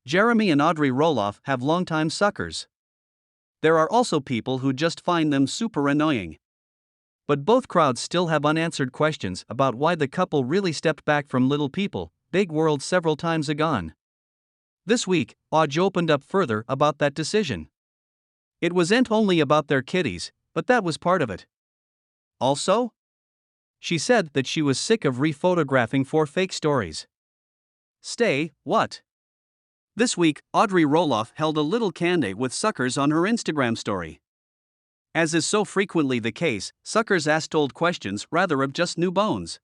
Jeremy and Audrey Roloff have longtime suckers. There are also people who just find them super annoying. But both crowds still have unanswered questions about why the couple really stepped back from Little People, Big World several times ago. This week, Audrey opened up further about that decision. It wasn't only about their kitties, but that was part of it. Also, she said that she was sick of re-photographing for fake stories. Stay, what? This week, Audrey Roloff held a little candid with suckers on her Instagram story. As is so frequently the case, suckers asked old questions rather of just new bones.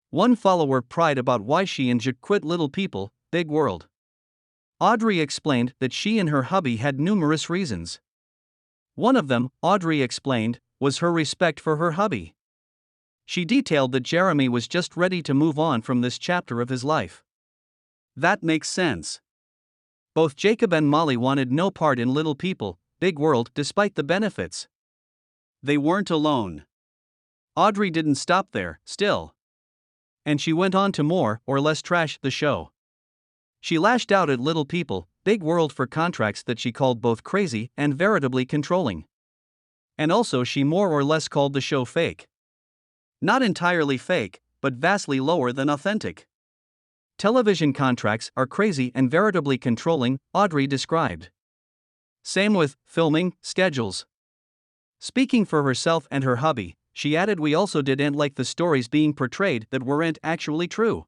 One follower pried about why she and Jack quit Little People, Big World. Audrey explained that she and her hubby had numerous reasons. One of them, Audrey explained, was her respect for her hubby. She detailed that Jeremy was just ready to move on from this chapter of his life. That makes sense. Both Jacob and Molly wanted no part in Little People, Big World despite the benefits. They weren't alone. Audrey didn't stop there, still. And she went on to more or less trash the show. She lashed out at Little People, Big World for contracts that she called both crazy and veritably controlling. And also she more or less called the show fake. Not entirely fake, but vastly lower than authentic. Television contracts are crazy and veritably controlling, Audrey described. Same with filming schedules. Speaking for herself and her hubby, she added, we also didn't like the stories being portrayed that weren't actually true.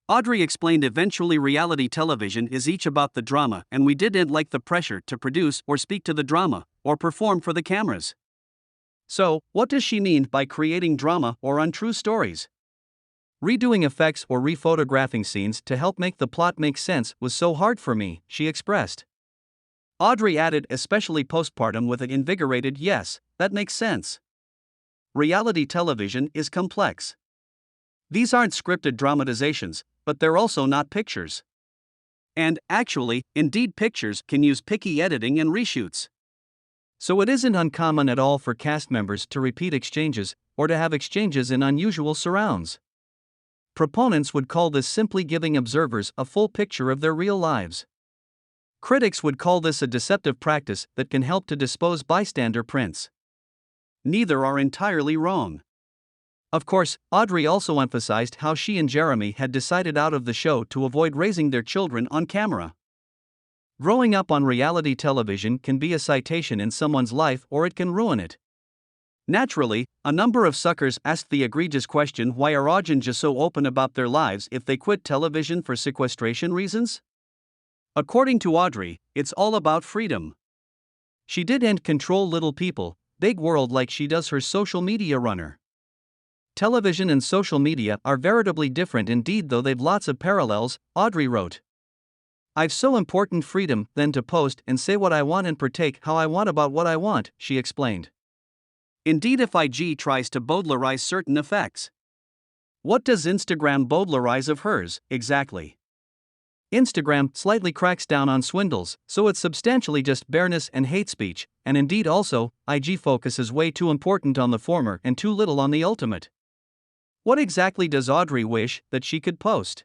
Audrey explained eventually reality television is each about the drama and we didn't like the pressure to produce or speak to the drama, or perform for the cameras. So, what does she mean by creating drama or untrue stories? Redoing effects or re-photographing scenes to help make the plot make sense was so hard for me, she expressed. Audrey added, especially postpartum, with an invigorated yes, that makes sense. Reality television is complex. These aren't scripted dramatizations, but they're also not pictures. And, actually, indeed pictures can use picky editing and reshoots. So it isn't uncommon at all for cast members to repeat exchanges, or to have exchanges in unusual surrounds. Proponents would call this simply giving observers a full picture of their real lives. Critics would call this a deceptive practice that can help to dispose bystander prints. Neither are entirely wrong. Of course, Audrey also emphasized how she and Jeremy had decided out of the show to avoid raising their children on camera. Growing up on reality television can be a citation in someone's life or it can ruin it. Naturally, a number of suckers asked the egregious question, why are audiences so open about their lives if they quit television for sequestration reasons? According to Audrey, it's all about freedom. She didn't control Little People, Big World like she does her social media runner. Television and social media are veritably different indeed, though they've lots of parallels, Audrey wrote. I've so important freedom then to post and say what I want and partake how I want about what I want, she explained. Indeed, if IG tries to bowdlerize certain effects. What does Instagram bowdlerize of hers, exactly? Instagram slightly cracks down on swindles, so it's substantially just bareness and hate speech, and indeed also, IG focuses way too important on the former and too little on the ultimate. What exactly does Audrey wish that she could post?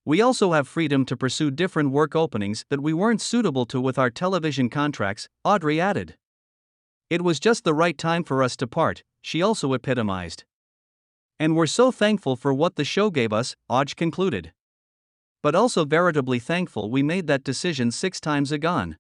We also have freedom to pursue different work openings that we weren't suitable to with our television contracts, Audrey added. It was just the right time for us to part, she also epitomized. And we're so thankful for what the show gave us, Audrey concluded. But also veritably thankful we made that decision 6 times ago.